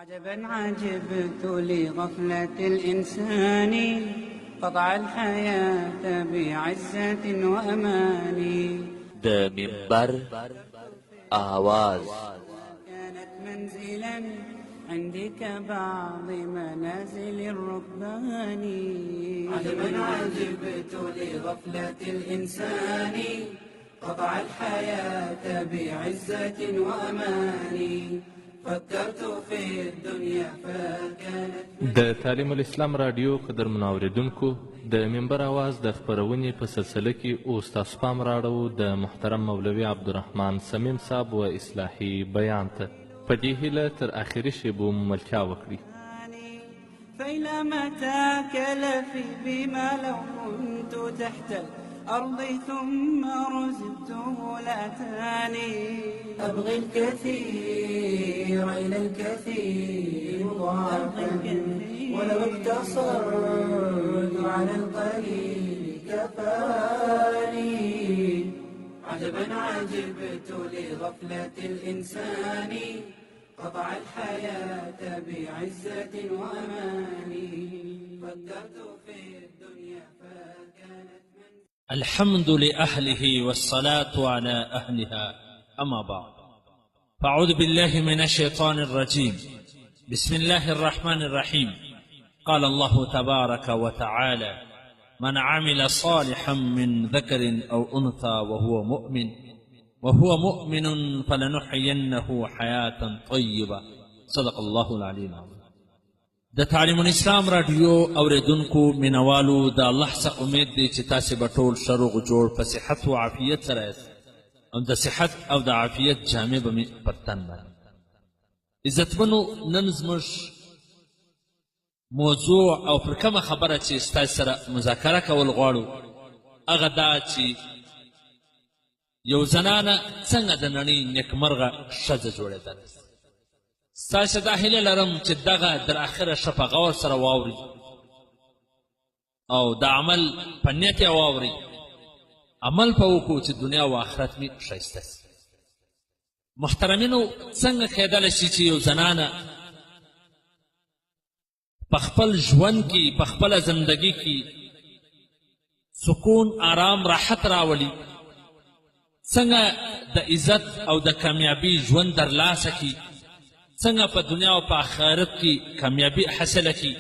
عجبا عجبت لغفلة الإنسان قطع الحياة بعزة وأمان. د منبر آواز كانت منزلا عندك بعض منازل الركبان. عجبا عجبت لغفلة الإنسان قطع الحياة بعزة وأمان. فكرت في الدنيا فكانت. د تعلیم الاسلام رادیو قدرمنو اوریدونکو د منبر آواز د خپرونې په سلسله کې اوس تاسو پام راړو د محترم مولوي عبدالرحمن سمیم صاحب و اصلاحي بیان ته. په دې هیله تر اخري شیبو ملتیا وکړي. فإلى متى كلفي بما لو كنت تحت الأرض ثم رزقته لأتاني. أبغي الكثير إلى الكثير مضاعفا ولو اقتصرت على القليل كفاني. عجبا عجبت لغفلة الإنسان قطع الحياة بعزة وأمان. فكرت في الدنيا فكانت الحمد لأهله والصلاة على أهلها أما بعد فأعوذ بالله من الشيطان الرجيم. بسم الله الرحمن الرحيم. قال الله تبارك وتعالى: من عمل صالحا من ذكر أو أنثى وهو مؤمن فلنحيينه حياة طيبة. صدق الله العلي العظيم. د تعلیم الاسلام رادیو اوریدونکو مینوالو د الله څخه امید دی چې تاسې به ټول ښه روغ جوړ په صحت و عافیت سره یاست او د صحت او د عافیت جامې به مې پر تن باندې. عزتمنو، نن زموږ موضوع او پر کومه خبره چې ستاسې سره مذاکره کول غواړو هغه دا چې یو زنانه څنګه د نړۍ نیکمرغه ښځه جوړېدله. ستاسې دا هیله لرم چې دغه در اخره ښه په غور سره واوري او د عمل په نیت یې واوري، عمل په وکړو چې دنیا او آخرت مې ښایسته سي. محترمینو، څنګه کیدلی شي چې یو زنانه په خپل ژوند کې په خپله زندګي کې سکون، آرام، راحت راولي؟ څنګه د عزت او د کامیابی ژوند درلاسه کړي؟ څنګه په دنیا او په آخرت کې کامیابي حاصله کړي؟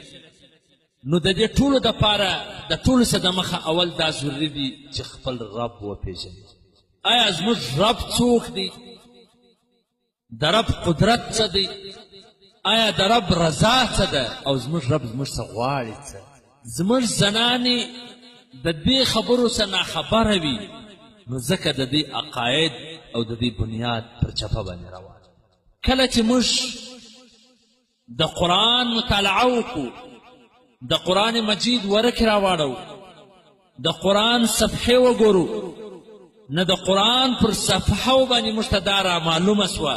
نو د دې ټولو دپاره د ټولو څه دمخه اول دا ضروري دي چې خپل رب وپېژني. آیا زموږ رب څوک دی؟ د رب قدرت څه دی؟ آیا د رب رضا څه ده؟ او زموږ رب زموږ څه غواړي څه؟ زموږ زنانې د دې خبرو څه ناخبره وي، نو ځکه د دې عقاید او د دې بنیاد پر چپه باندې روان. کله چې موږ د قرآن مطالعه وکړو، د قرآن مجید ورکې راواړو، د قرآن صفحې وګورو، نه د قرآن پر صفحو باندې موږ ته دا را معلومه سوه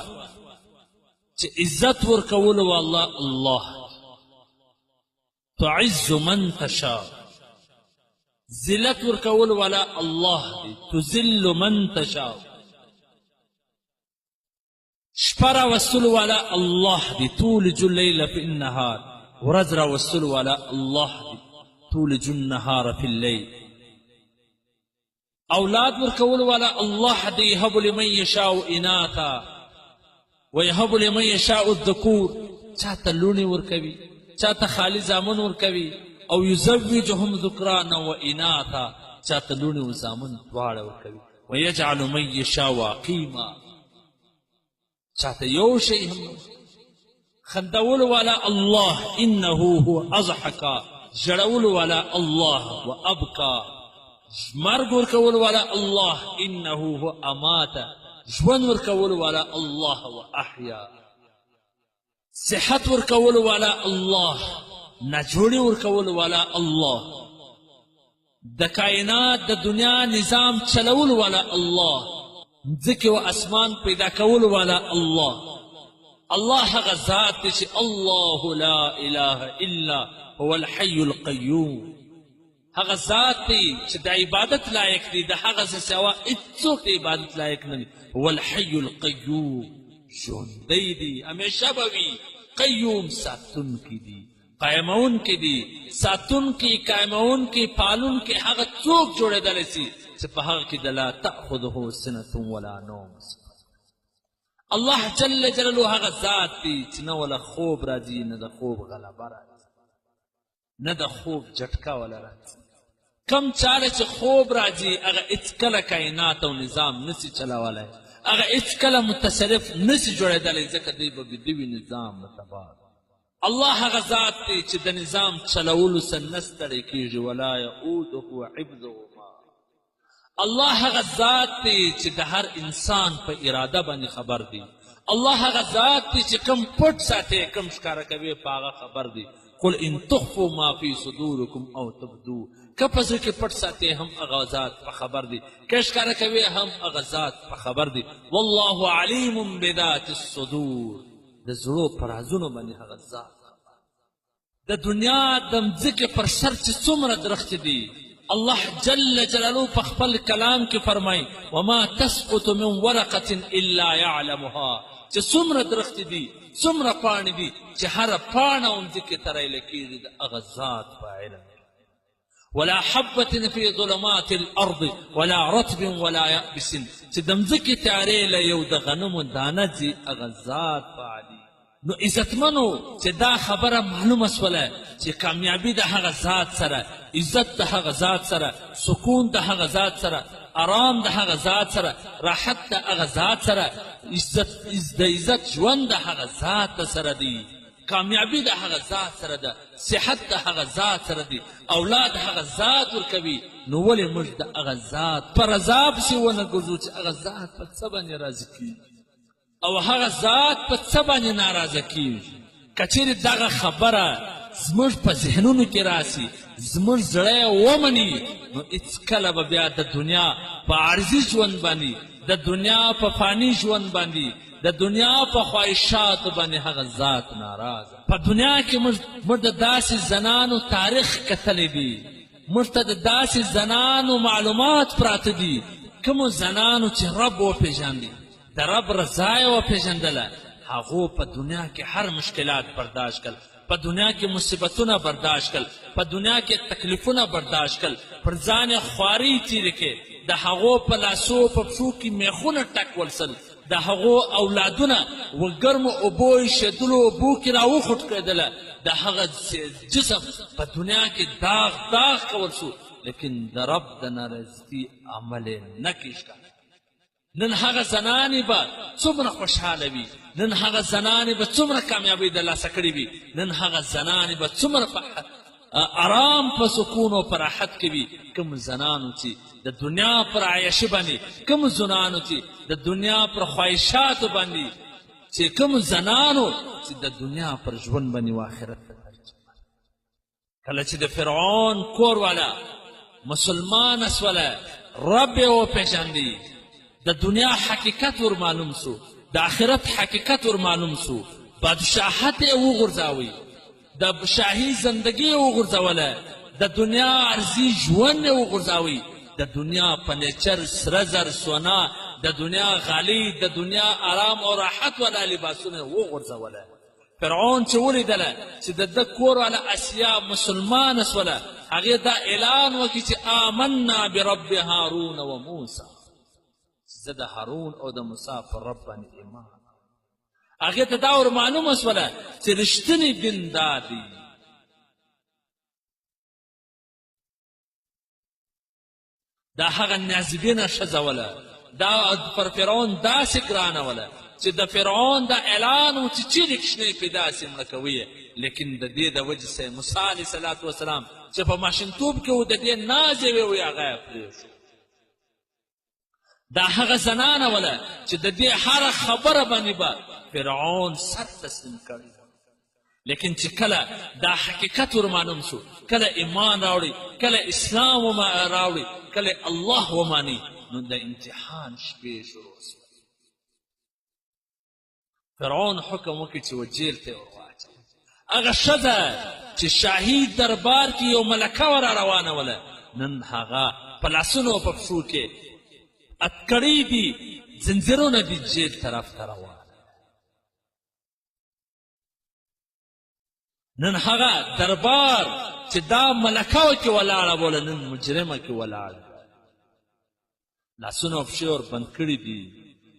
چې عزت ورکولو والله الله تعز من تشاء، ذلت ورکولو والا الله دی، تذل من تشاء، شپه راوستلو والا الله دی، تولج اللیل فی النهار، ورځ راوستلو والا الله دی، تولج النهار فی اللیل، اولاد ورکولو والا الله دی، یهب لمن یشاء اناثا ویهب لمن یشاء الذکور. چاته لوڼې ورکوي، چاته خالي زامن ورکوي، او یزوجهم ذکرانا و اناثا، چاته لوڼې و زامن دواړه ورکوي. ویجعل من یشاء عقیما، چاته یو شی هم. خندولو والا الله، انه هو اضحکا، ژړولو والا الله، و ابکا، مرګ ورکولو والا الله، انه هو اماتا، ژوند ورکولو والا الله، و احیا، صحت ورکولو والا الله، نجوړي ورکولو والا الله، د کائنات د دنیا نظام چلولو والا الله، ځمکې و اسمان پیدا کولو والا الله. الله هغه ذات دی چې الله لا اله الا هو الحي القیوم. هغه ذات دی چې د عبادت لایق دی، د هغه څه سوا هېڅوک د عبادت لایق نه دی. هو الحي القیوم، ژوندی دی، همیشه به وي، قیوم ساتونکی دی، قایمونکی دی، ساتونکی، قایمونکی، پالونکی هغه څوک جوړېدلی سي چې په هغه کې د لا تأخذه سنة ولا نوم. الله جل جلاله هغه ذات دی چې نه ولا خوب راځي، نه د خوب غلبه راځي، نه د خوب جټکه ولا راځي. کم چاله چې خوب راځي هغه هېڅکله کائنات او نظام نسي چلولی، هغه هېڅکله متصرف نسي جوړېدلی، ځکه دوی به د وي نظام نه تباه. الله هغه ذات دی چې د نظام چلولو سره نه ستړی کېږي، ولا یعوده حفظهما. الله هغه ذات دی چې د هر انسان په اراده باندې خبر دی. الله هغه ذات دی چې کم پټ ساتي، کم ښکاره کوي، په هغه خبر دی. قل ان تخفوا ما فی صدورکم او تبدو، که په زړه کې پټ ساتي هم هغه ذات په خبر دی، که ښکاره کوي هم هغه ذات په خبر دی. والله علیم بذات الصدور، د زړو په رازونو باندې هغه ذات خبر. د دنیا د مځکې پر سر چې څومره درختې دي، الله جل جلاله په خپل کلام کې فرمایي وما تسقط من ورقة الا يعلمها، چې څومره درختې دي، څومره پاڼې دي، چې هره پاڼه مځکې ته رایله کېږي، د هغه ذات په علم. ولا حبة في ظلمات الأرض ولا رطب ولا يابس، چې د مځکې تیارې له یو د غنمو دانه ځي، هغه ذات په علي. نو عزتمنو چې دا خبره معلومه سوله چې کامیابي د هغه ذات سره، عزت د هغه ذات سره، سکون د هغه ذات سره، آرام د هغه ذات سره، راحت د هغه ذات سره، د عزت ژوند د هغه ذات سره دی، کامیابی د هغه ذات سره ده، صحت د هغه ذات سره دی، اولاد هغه ذات ورکوي. نو ولې موږ د هغه ذات په رضا پسې ونه ګرځو چې هغه ذات په څه باندې راضي کېږي او هغه ذات په څه باندې ناراضه کېږي. که چیرې دغه خبره زموږ په ذهنونو کې راسي، زموږ زړه یې ومني، نو هېڅکله به بیا د دنیا په عارضي ژوند باندې، د دنیا په فاني ژوند باندې، د دنیا په خواهشاتو باندې هغه ذات ناراضه. په دنیا کې موږ د داسې زنانو تاریخ کتلی دی، موږ ته د داسې زنانو معلومات پراته دي، کومو زنانو چې رب وپېژندي، د رب رضا یې وپېژندله، هغو په دنیا کې هر مشکلات برداشت کړل، په دنیا کې مصیبتونه برداشت کړل، په دنیا کې تکلیفونه برداشت کړل، پر ځان یې خوارۍ تېرې کړې، د هغو په لاسو په پښو کې میخونه ټک ولسل، د هغو اولادونه و ګرمو اوبو ایښېدلو اوبو کې راوخوټ کېدله، د هغه جسم په دنیا کې داغ داغ کول سو، لیکن د رب د نارضایتي عمل یې نه کېږي. نن هغه زنانې به څومره خوشحاله وي، نن هغه زنانې به څومره کامیابۍ ترلاسه کړې وي، نن هغه زنانې به څومره په آرام په سکون او په راحت کې وي. کوم زنانو چې د دنیا پر عیاشي باندې، کوم زنانو چې د دنیا پر خواهشاتو باندې، چې کوم زنانو چې د دنیا پر ژوند باندې و آخرت ته کله چې د فرعون کور والا مسلمان سوله، رب یې وپېژندي، د دنیا حقیقت ور معلوم سو، د آخرت حقیقت ور معلوم سو، بادشاهت یې وغورځاوی، د شاهي زندگی یې وغورځوله، د دنیا عرضي ژوند یې وغورځاوی، د دنیا فرنیچر، سره زر، سونا، د دنیا غالي، د دنیا آرام او راحت والا لباسونه یې وغورځوله. فرعون چې ولیدله چې د ده کور والا اسیا مسلمانه سوله، هغې دا اعلان وکړي چې آمنا برب هارون و موسی، زه د هارون او د موسی پر رب باندې ایمان. هغې ته دا ور معلومه سوله چې رښتینی دین دا دی. دا هغه نازبینه ښځه وله، دا پر فرعون داسې ګرانه وله چې د فرعون دا اعلان و چې چیرې کښنۍ پې داسې مړه کوي یې، لیکن د دې د وجې سه موسی علیه صلات وسلام چې په ماشومتوب کې و د دې ناز یې وی هغه یې پرېښود. دا هغه زنانه وله چې د دې هره خبره باندې به فرعون سر تسلیم کړی، لیکن چې کله دا حقیقت ور معلوم سو، کله ایمان راوړي، کله اسلام راوړي، کله الله وماني، نو د امتحان شپې شروع سوه. فرعون حکم وکړي چې و جیل ته یې ورواچوي. هغه ښځه چې شاهي دربار کې یو ملکه ور روانه وله، نن هغه په لاسونو او په پښو کې اتکړۍ دي، زنځیرونه دي، جیل طرف ته روانه. نن هغه دربار چې دا ملکه کې ولاړه بوله نن مجرمه کې ولاړه لاسونه پښې ور بند کړي دي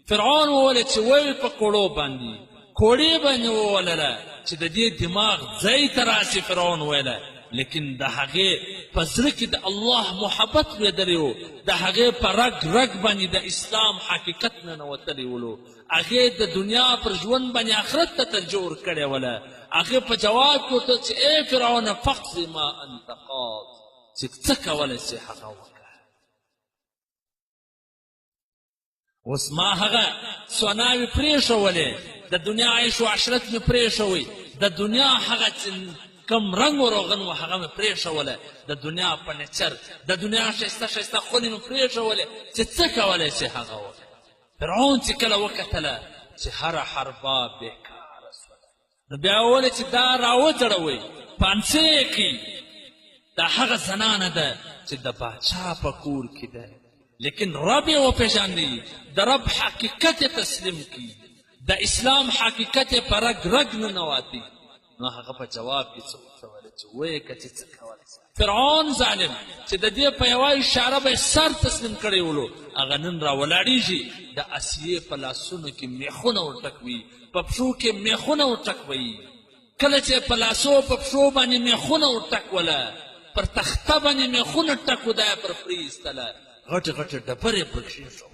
فرعون وویل چې ویل په کوړو باندې کوړې باندې وولله چې د دې دماغ ځای ته راسي فرعون ویله لیکن د هغې په زړه کې د الله محبت لوېدلی و د هغې په رګ رګ باندې د اسلام حقیقت ننوتلی ولو هغې د دنیا پر ژوند باندې آخرت ته ترجیح ورکړې وله هغې په جواب کې ورته چې ای فرعون فقض ما انت قاض چې څه کولی سې هغه وکړه اوس ما هغه سوناوې پرېښولې د دنیا عیش و عشرت مې پرېښوی د دنیا هغه کم رنگ و روغن و هغه مې پرېښوله د دنیا فرنیچر د دنیا ښایسته ښایسته خونې مې پرېښولې چې څه کولی سې هغه وکړه فرعون چې کله وکتله چې هره حربه بېکاره شوله نو بیا وویل چې دا راوتړوئ پانسې یې کړي دا هغه زنانه ده چې د باچا په کور کې ده لیکن رب یې وپېژاندی د رب حقیقت یې تسلیم کړي د اسلام حقیقت یې په رګ رګ ننواتي نو هغه په جواب کې څه ورته چې وایې که چې څه کولی فرعون ظالم چې د دې په یوه اشاره به سر تسلیم کړی ولو هغه نن راولاړېږي د اسیې په لاسونو کې میخونه ورټکوي په پښو کې میخونه ورټکوي کله چې په لاسو په پښو باندې میخونه ورټکوله پر تخته باندې میخونه ټکو دا یې پر پرېیستله غټې غټې ډبرې پکښې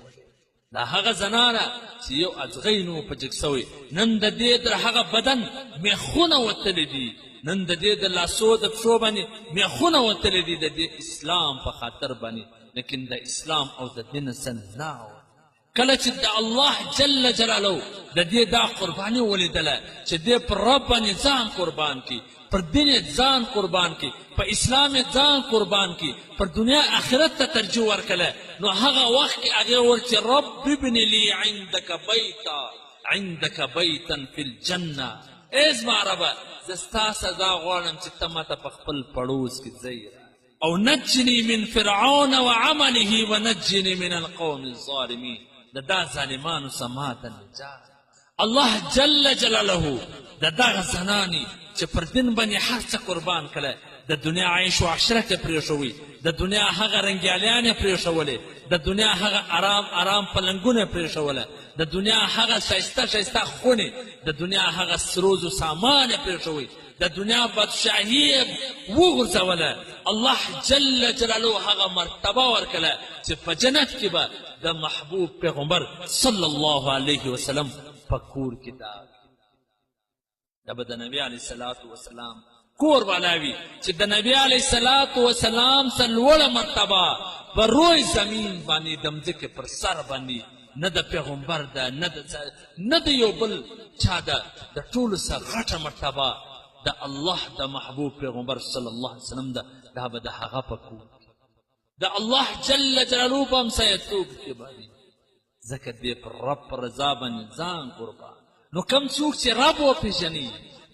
دا هغه زنانه چې یو ازغی نو په جګ سوی نن د دې در هغه بدن میخونه وتلی دي نن د دې د لاسو د پښو باندې میخونه وتلی دي د دې اسلام په خاطر باندې لیکن د اسلام او د دین سن نه کله چې د الله جل جلاله د دې دا قرباني ولیدله چې دې پر رب باندې ځان قربان کړي پر دین ځان قربان کړي په اسلام ځان قربان کړي پر دنیا آخرت ته ترجیح ورکړله نو هغه وخت کې هغې وویل چې رب ابن لي عندك بیتا فی الجنه ای زما ربه زه ستا سزا غواړم چې ته ماته په خپل پړوس کې ځای او نجني من فرعون وعمله ونجني من القوم الظالمین د دا ظالمانو څخه ماته نجات الله جل جلاله د دغه زنانې چې پر دین باندې هر څه قربان کړه د دنیا عیش و عشرت یې پرېښوي د دنیا هغه رنګیالیان یې پرېښولې د دنیا هغه آرام آرام پلنګونه یې پرېښوله د دنیا هغه ښایسته ښایسته خونې د دنیا هغه سروز و سامان یې پرېښوي د دنیا بادشاهي یې وغورځوله الله جل جلاله هغه مرتبه ورکړله چې په جنت کې به د محبوب پیغمبر صلی الله علیه وسلم په کور کې دا به د نبی علیه الصلاة وسلام کور والاوي چې د نبی علیه الصلاة وسلام څخه لوړه مرتبه په روی زمین باندې د مځکې پر سر باندې نه د پیغمبر ده نه د یو بل چا ده د ټولو څخه غټه مرتبه د الله د محبوب پیغمبر صلی الله علیه وسلم ده دا به د هغه په کور د الله جل جلاله په همسایهتوب کې باندې ځکه دې پر رب پر رضا باندې ځان قربان نو کم څوک چې رب وپېژني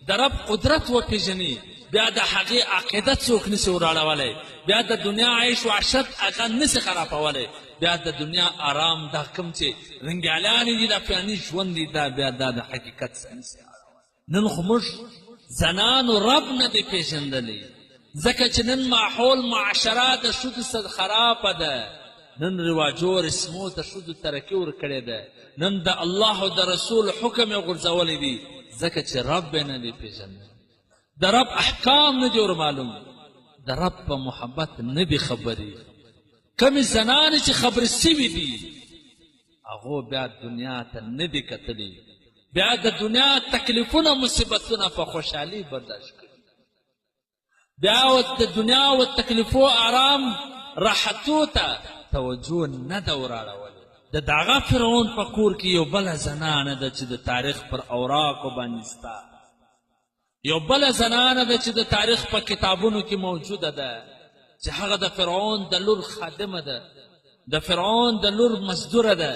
د رب قدرت وپېژني بیا د هغې عقیده څوک نسي وراړولی بیا د دنیا عیش و عشرت هغه نسي خرابولی بیا د دنیا آرام دا کم چې رنګیالیانې دي دا فلاني ژوند دی دا بیا دا د حقیقت څخه نسي نن خو موږ زنانو رب نه دی پېژندلی ځکه چې نن ماحول معاشره د ښځو سره خرابه ده نن رواجو رسمو ته ښځو ترقي ورکړې ده نن د الله او د رسول حکم یې غورځولی دی ځکه چې رب یې نه دی پېژندلی د رب احکام نه دي ورمعلوم د رب په محبت نه دي خبرې کمې زنانې چې خبرې سوي دي هغو بیا دنیا ته نه دي کتلي بیا د دنیا تکلیفونه مصیبتونه په خوشحالي برداشت کوي بیا د دنیا و تکلیفو آرام راحتو ته توجه نه ده وراړولې د دغه فرعون په کور کې یو بله زنانه ده چې د تاریخ پر اوراقو باندې سته یو بله زنانه ده چې د تاریخ په کتابونو کې موجوده ده چې هغه د فرعون د لور خادمه ده د فرعون د لور مزدوره ده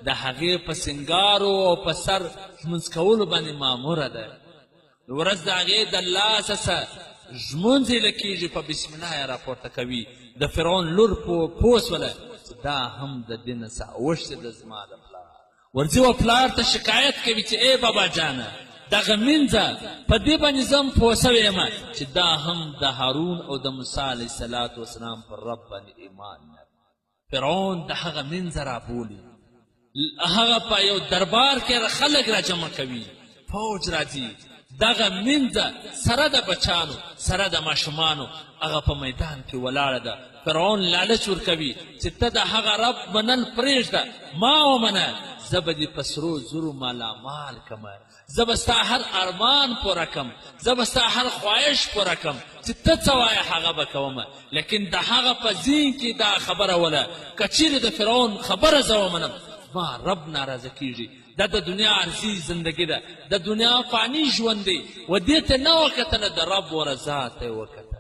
د هغې په سنګارو او په سر ژمونځ کولو باندې ماموره ده ورځ د هغې د لاسه څه ژمونځ یې لکېږي په بسم الله یې راپورته کوي د فرعون لور پوه سوله چې دا هم د دې نه څه اوښتې ده زما د پلار ورځي و پلار ته شکایت کوي چې ای بابا جانه دغه منځه په دې باندې زه هم پوه سوی یم چې دا هم د هارون او د موسی علیه السلام پر رب باندې ایمان نه فرعون د هغه منځه رابولي هغه په یو دربار کې خلک را جمع کوي فوج راځي دغه منځه سره د بچانو سره د ماشومانو هغه په میدان کې ولاړه ده فرعون لالچ ورکوي چې ته د هغه رب منل پرېږده ما ومنه زه به دې په سرو زرو مالامال کمه زه به ستا هر ارمان پوره کم زه به ستا هر خواهش پوره کم چې ته څه وایې هغه به کومه لیکن د هغه په ذهن کې دا خبره وله که چیرې د فرعون خبره زه ومنم ما رب ناراضه کیږي دا د دنیا عرضي زندگی ده د دنیا فانی ژوند دی و دې ته نه وکتله د رب و رضا ته یې وکتله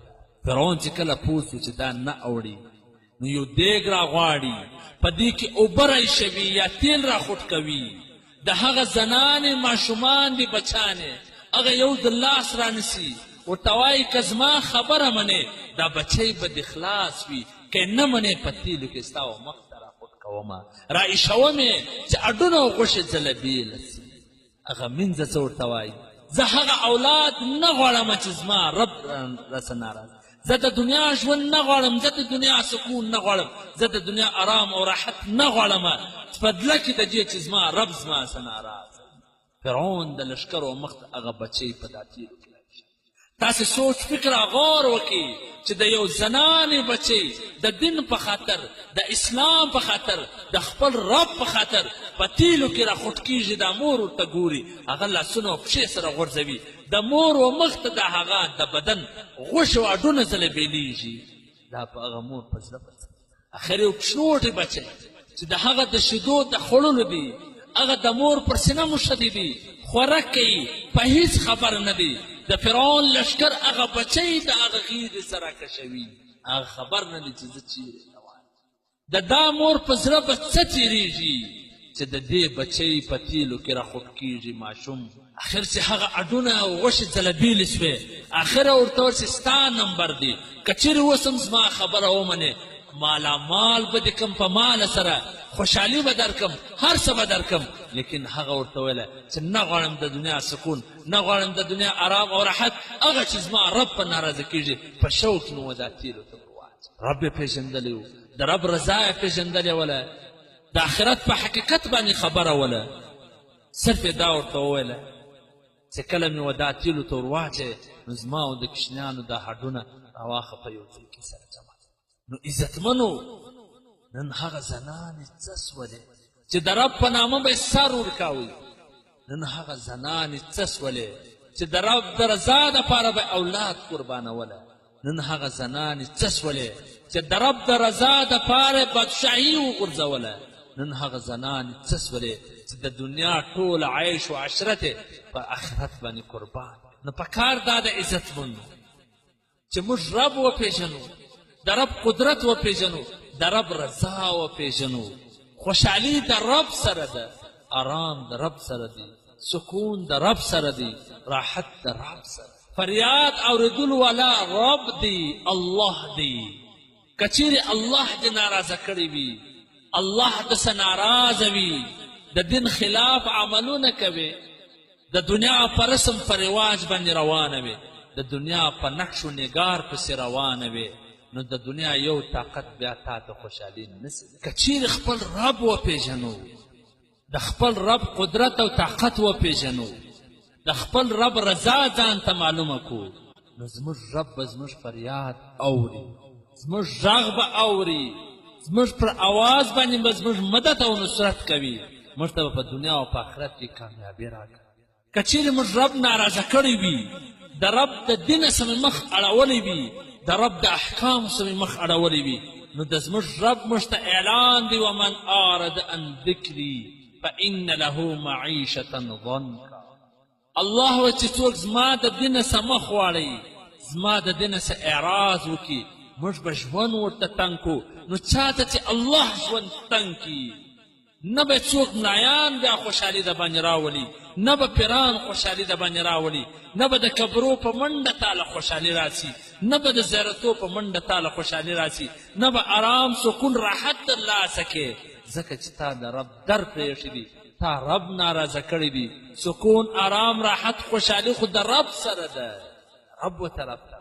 فرعون چې کله پوه سو چې دا نه اوړي نو یو دیګ راغواړي په دې کې اوبه راایشوي یا تیل راخوټ کوي د هغه زنانې ماشومان دي بچانې هغه یو د لاس رانیسي ورته وایي که زما خبره منې دا بچی به دې خلاص وي که نه منې په تیلو کې ستا و مخ ته راخوټ کومه راایشومې چې اډونه او غوښې ځله بېله سي هغه منځه څه ورته وایي زه هغه اولاد نه غواړم چې زما رب راسه ناراض زه د دنیا ژوند نه غواړم زه د دنیا سکون نه غواړم زه د دنیا آرام او راحت نه غواړم بدله کې د دې چې زما رب زما څه ناراض فرعون د لښکرو مخ ته هغه بچی په دا تیرو کې تاسې سوچ فکر غور وکړئ چې د یو زنانې بچی د دین په خاطر د اسلام په خاطر د خپل رب په خاطر په تیلو کې راخوټ کېږي دا مور ورته ګوري هغه لاسونه او پښې سره غورځوي د مور و مخ ته د هغه د بدن غوښې او اډونه ځله بیلیږي دا په هغه مور په زړه پڅ اخر یو کوچنوټی بچی چې د هغه د شیدو د خوړلو دی هغه د مور پر سینه موښتي دي خوراک کوي په هیڅ خبر نه دی د فرعون لشکر هغه بچی د هغه غیږې سره کشوي هغه خبر نه دی چې زه چیرې روان د دا مور په زړه به څه تېرېږي چې د دې بچی په تیلو کې راخوټ کېږي ماشوم اخر چې هغه اډونه او غوښې ځله بیلې سوې اخره ورته وویل چې ستا نمبر دی که چیرې اوس هم زما خبره ومنې مالامال به دې کم په مال سره خوشحالي به درکم هر څه به درکم لیکن هغه ورته ویله چې نه غواړم د دنیا سکون نه غواړم د دنیا آرام او راحت هغه چې زما رب په ناراضه کېږي په شوق مې و دا تیلو ته رب یې پېژندلی و د رب رضا یې پېژندلې وله د آخرت په حقیقت باندې خبره وله صرف یې دا ورته وویله چې کله مې و دا تیلو ته ور واچوې نو زما او د کوچنیانو دا هډونه راواخه په یو ځای کې سره جمع نو عزتمنو نن هغه زنانې څه سولې چې د رب په نامه به یې سر ورکاوئ نن هغه زنانې څه سولې چې د رب د رضا دپاره به اولاد قربانوله نن هغه زنانې څه سولې چې د رب د رضا دپاره بادشاهي وغورځوله نن هغه زنانې څه سولې چې د دنیا ټول عیش و عشرت یې په آخرت باندې قربان نو پکار دا د عزتمنو چې موږ رب وپېژنو د رب قدرت وپېژنو د رب رضا وپېژنو خوشحالي د رب سره ده آرام د رب سره دی سکون د رب سره دی راحت د رب سره فریاد اورېدلو والا رب دی الله دی که چیرې الله دې ناراضه کړی وي الله دسه ناراضه وي د دین خلاف عملونه کوي د دنیا په رسم په رواج باندې روانه وي د دنیا په نقش و نگار پسې روانه وي نو د دنیا یو طاقت بیا تا ته خوشحالي نسي که چیرې خپل رب وپېژنو د خپل رب قدرت او طاقت وپېژنو د خپل رب رضا ځان ته معلومه کړو نو زموږ رب به زموږ فریاد اوري زموږ غږ به اوري زموږ پر اواز باندې به زموږ مدد او نصرت کوي موږ ته به په دنیا او په آخرت کې کامیابي راکړي که چیرې موږ رب ناراضه کړی وي د رب د دینه سمې مخ اړولی وي د رب د احکامو سمې مخ اړولی وي نو د زموږ رب موږ ته اعلان دی ومن اعرض عن ذکري فإن له معیشة ضنکا الله وایي چې څوک زما د دینه څه مخ واړوي زما د دینه څه اعراض وکړي موږ به ژوند ورته تنګ کړو نو چا ته چې الله ژوند تنګ کړي نه به څوک ملایان بیا خوشحالي د باندې راولي نه به پیران خوشحالي د باندې راولي نه به د قبرو په منډه تاله خوشحالي راسي نه به د زیارتو په منډه تاله خوشحالي راسي نه به آرام سکون راحت ترلاسه کې ځکه چې تا د رب در پرېښی دی تا رب ناراضه کړی دی سکون آرام راحت خوشحالي خو د رب سره ده رب و طرف ته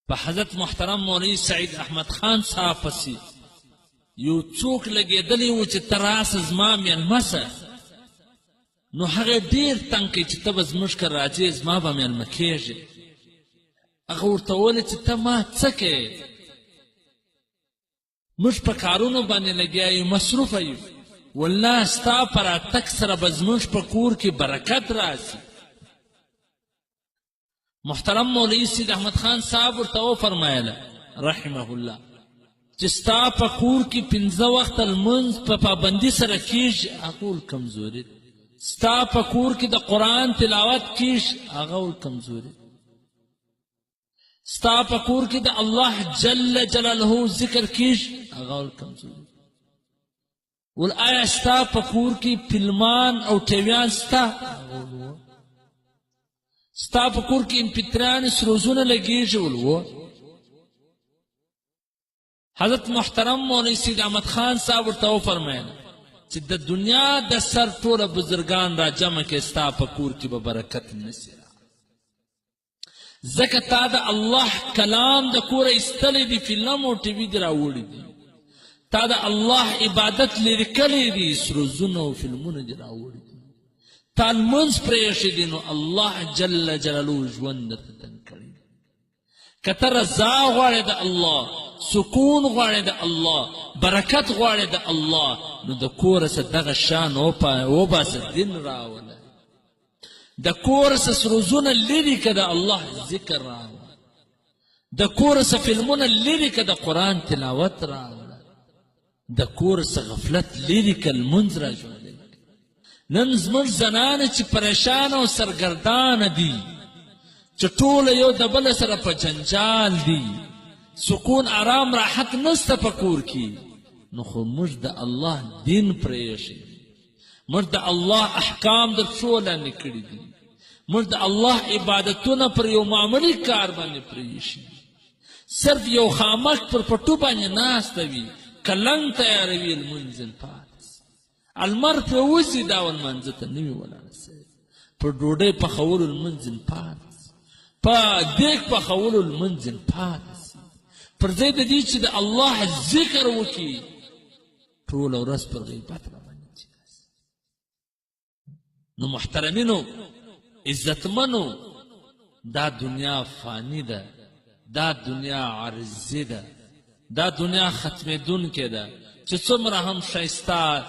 په حضرت محترم مولوي سعید احمد خان صاحب پسې یو څوک لګېدلی و چې ته راسه زما میلمه سه نو هغه ډېر تنګ کوي چې ته به زموږ که راځې زما به میلمه کېږې هغه ورته وویل چې ته ما څه کوې موږ په کارونو باندې لګیا یو مصروفه یو والله ستا په راتګ سره به زموږ په کور کې برکت راسي محترم مولوي سید احمد خان صاحب ورته وفرمایله رحمه الله چې ستا په کور کې 5 وخته لمونځ په پابندي سره کېږي هغه ول کمزوري ده ستا په کور کې د قرآن تلاوت کېږي هغه ول کمزوري ده ستا په کور کې د الله جل جلاله ذکر کېږي هغه ول کمزوري ول آیا ستا په کور کې فلمان او ټیویان ستا ستا په کور کې امپتران سروزونه لګېږي ول حضرت محترم مولوي سید احمد خان صاحب ورته وفرمایل چې د دنیا د سر ټوله بزرګان را جمع کې ستا په کور کې به برکت نشي ځکه تا د الله کلام د کوره ایستلی دی فلم او ټي وي دې راوړي دي تا د الله عبادت لرې کړی دي سروزونه او فلمونه دې راوړي دي تا لمونځ پرېښی دی نو الله جل جلاله ژوند درته تنګ کړی دی که ته رضا غواړې د الله سکون غواړې د الله برکت غواړې د الله نو د کوره څه دغه شان وباسه دین راوله د کوره څه سروزونه لرې که د الله ذکر راوله د کوره څه فلمونه لرې که د قرآن تلاوت راوله د کوره څه غفلت لرې که لمونځ را ژوندی نن زموږ زنانې چې پریشانه او سرګردانه دي چې ټوله یو د بله سره په جنجال دي سکون آرام راحت نسته په کور کې نو خو موږ د الله دین پرېښی موږ د الله احکام در پښو لاندې کړي دي موږ د الله عبادتونه پر یو معمولي کار باندې پرېښي صرف یو خامک پر پټو باندې ناسته وي کلنګ تیاروي لمونځ پاتې المر پرې وځي دا ولمانځه ته نه وي ولاړه سوی په ډوډۍ پخولو لمونځ پاتې په دیګ پخولو لمونځ پاتې پر ځای د دې چې د الله ذکر وکړي ټوله ورځ پر غیبت راباندې نو محترمینو عزتمنو دا دنیا فانی ده دا دنیا عارضي ده دا دنیا ختمېدونکې ده چې څومره هم ښایسته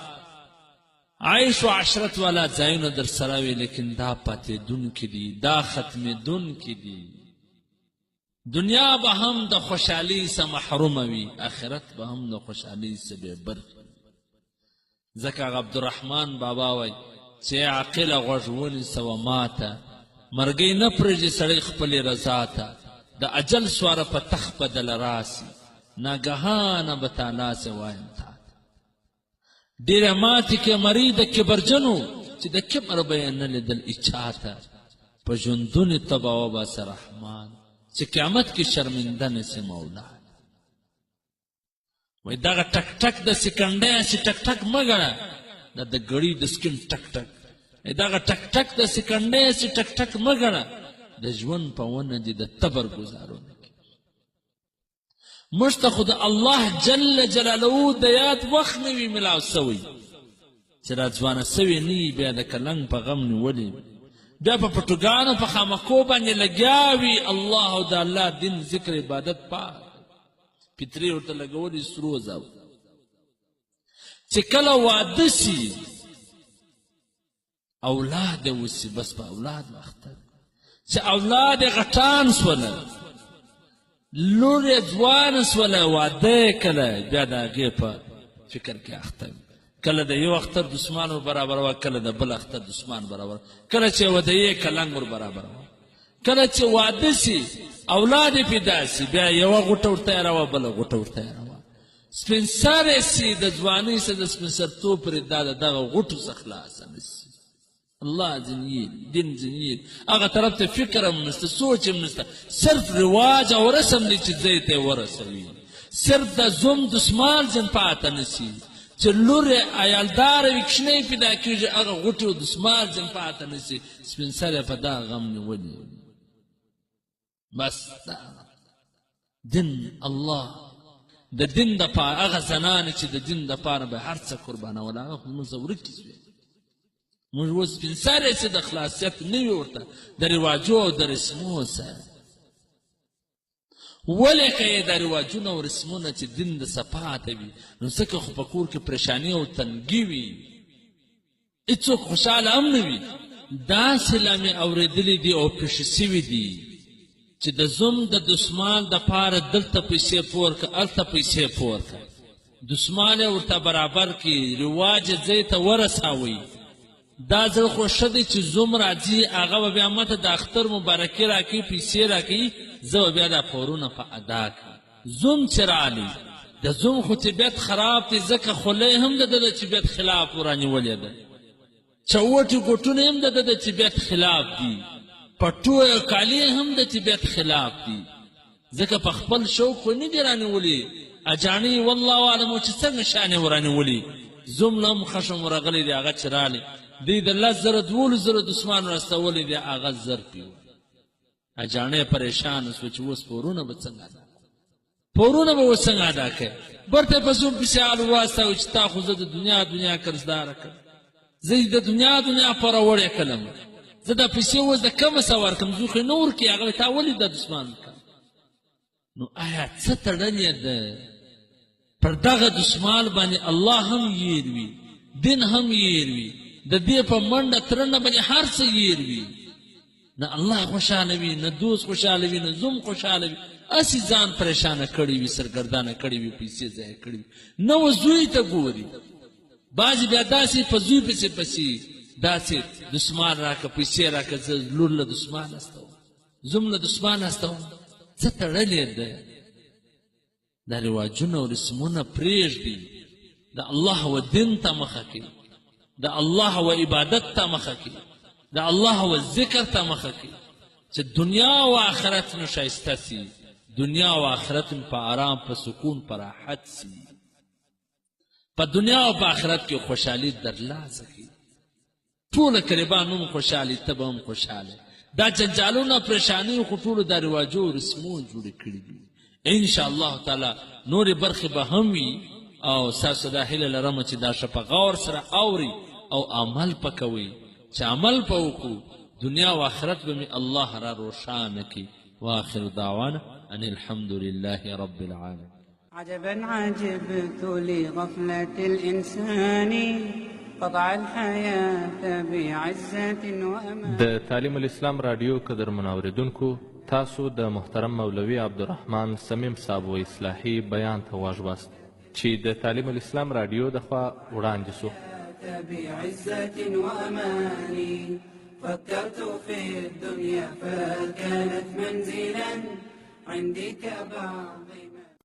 عیش و عشرت والا ځایونه در سره وي لیکن دا پاتېدونکي دي دا ختمېدونکي دي دنیا به هم د خوشحالۍ څه محرومه وي آخرت به هم د خوشحالۍ څه بې برخې ځکه عبدالرحمن بابا وایي چې عاقله غوږ ونیسه ماته مرګی نه پرېږدي سړی خپلې رضا ته د اجل سواره په تخت بدله راسي ناګهانه به تا لاسې وایم تا ته ډېره ماتې کې مرۍ د کبرجنو چې د کبر به یې نه لیدل اچاته په ژوندونې ته به وباسه رحمان چې قیامت کې شرمنده نسي مولا وای دغه ټک ټک د سکنډۍ چې ټک ټک مه ګڼه دا د ګړي د سکن ټک ټک دغه ټک ټک د سکنډۍ چې ټک ټک مه ګڼه د ژوند په ونه دي د تبر ګزارونه موږ ته خو د الله جل جلاله د یاد وخت نه وي ملاو سوی چې را ځوانه سوي نه وي بیا د کلنګ په غم نیولې بیا په پټوګانو په خامکو باندې لګیا وي الله او د الله دین ذکر عبادت پاک فطرې ورته لګولي سرو زاو چې کله واده سي اولاد یې وسي بس په اولاد اخته چې اولاد یې غټان سوله لور یې ځوانه سوله واده یې کله بیا د هغې په فکر کې اخته وي کله د یو اختر دسمان ور برابر و کله د بل اختر دسمان برابر کله چې ودیې کلنګ ور برابر و کله چې واده سي اولاد یې پیدا سي بیا یوه غوټه ورته یاروه بله غوټه ورته یاروه سپین سری سي د ځوانۍ څه د سپین سرتوب پرې دا د دغه غوټو څه خلاصه نه سي الله ځینې دین ځینې هغه طرف ته فکر هم نشته سوچ هم نشته صرف رواج او رسم دی چې ځای ته یې ورسوي صرف د زوم دسمال ځین پاته نه سي چې لور یې عیالداره وي کوچنی پیدا کېږي هغه غوټې او دسمال ځین پاته نه شي سپین سرې په دا غم نیولي بس دین الله د دین دپاره هغه زنانې چې د دین دپاره به هر څه قربانول هغه خو زموږ ورکې شوې موږ اوس سپین سرې چې د خلاصیت نه وي ورته د رواجو او د رسمو سره ولې که یې دا رواجونه او رسمونه چې دین د صفاته وي نو ځکه خو په کور کې پریشاني او تنګي وي هېڅوک خوشحاله هم نه وي داسې لا مې اورېدلي دي او پېښې سوي دي چې د زوم د دسمال دپاره دلته پیسې پور که هلته پیسې پور که دسمال یې ورته برابر کړي رواج یې ځای ته ورساوئ دا زړه خو ښه دی چې زوم راځي هغه به بیا ماته د اختر مبارکي راکوي پیسې راکوي زه به بیا دا پورونه په ادا کړم زوم چې راغلی د زوم خو طبیعت خراب دی ځکه خوله هم د ده د طبیعت خلاف ورانیولې ده چوټې ګوټونه هم د ده د طبیعت خلاف دي پټو کالي هم د طبیعت خلاف دي ځکه په خپل شوق خو نه دي رانیولي اجاڼي والله اعلم چې څنګه شانې ورانیولي زوم له هم خشم ورغلی دی هغه چې راغلی دی د 10,000 دسمان راستولی دی هغه زر پیو اجاڼی پریشان سو چې اوس پورونه به څنګه ادا پورونه به اوس څنګه ادا کوي برته په زوم پسې حال واستوي چې تا خو زه د دنیا قرضداره کړم زه د دنیا پوره وړې کړم زه دا پیسې اوس د کمه څه ورکړم زه خو یې نه ورکړي هغه تا ولې دا دسمان وکړم نو آیا څه تړلې ده پر دغه دسمال باندې الله هم یېر وي دین هم یېر وي د دې په منډه ترنه باندې هر څه یېر وي نه الله خوشحاله وي نه دوست خوشحاله وي نه زوم خوشحاله وي هسې ځان پریشانه کړی وي سرګردانه کړی وي پیسې ضایع کړي وي نه و زوی ته ګوري بعضې بیا داسې په زوی پسې داسې دسمان راکړه پیسې راکړه زه لور له دسمان استوم زوم له دسمان استوم څه تړلې ده دا رواجونه او رسمونه پرېږدي د الله و دین ته مخه کړي د الله و عبادت ته مخه کړي د الله و ذکر ته مخه کړي چې دنیا و آخرت مو ښایسته سي دنیا و آخرت مو په آرام په سکون په راحت سي په دنیا او په آخرت کې خوشحالي درلاسه کړي ټوله قریبان هم خوشحالي ته به هم خوشحاله دا جنجالونه پریشاني خو ټولو دا رواجو او رسمو جوړې کړي دي انشاءالله تعالی نورې برخې به هم وي او ستاسو دا هیله لرمه چې دا ښه په غور سره اوري او عمل په کوئ چې عمل په وکړو دنیا و آخرت به مې الله را روښانه کړي واخر دعوانا ان الحمد لله رب العالمين عجبا عجبت لغفلة الإنسان قطع الحياة بعزة وأمان. د تعلیم الاسلام رادیو قدر منوریدونکو تاسو د محترم مولوي عبدالرحمن سمیم صاحب و اصلاحي بیان ته غوږ واست چې د تعلیم الاسلام رادیو د خوا وړاندې سو. بعزة وأمان فكرت في الدنيا فكانت منزلا عندي كبعض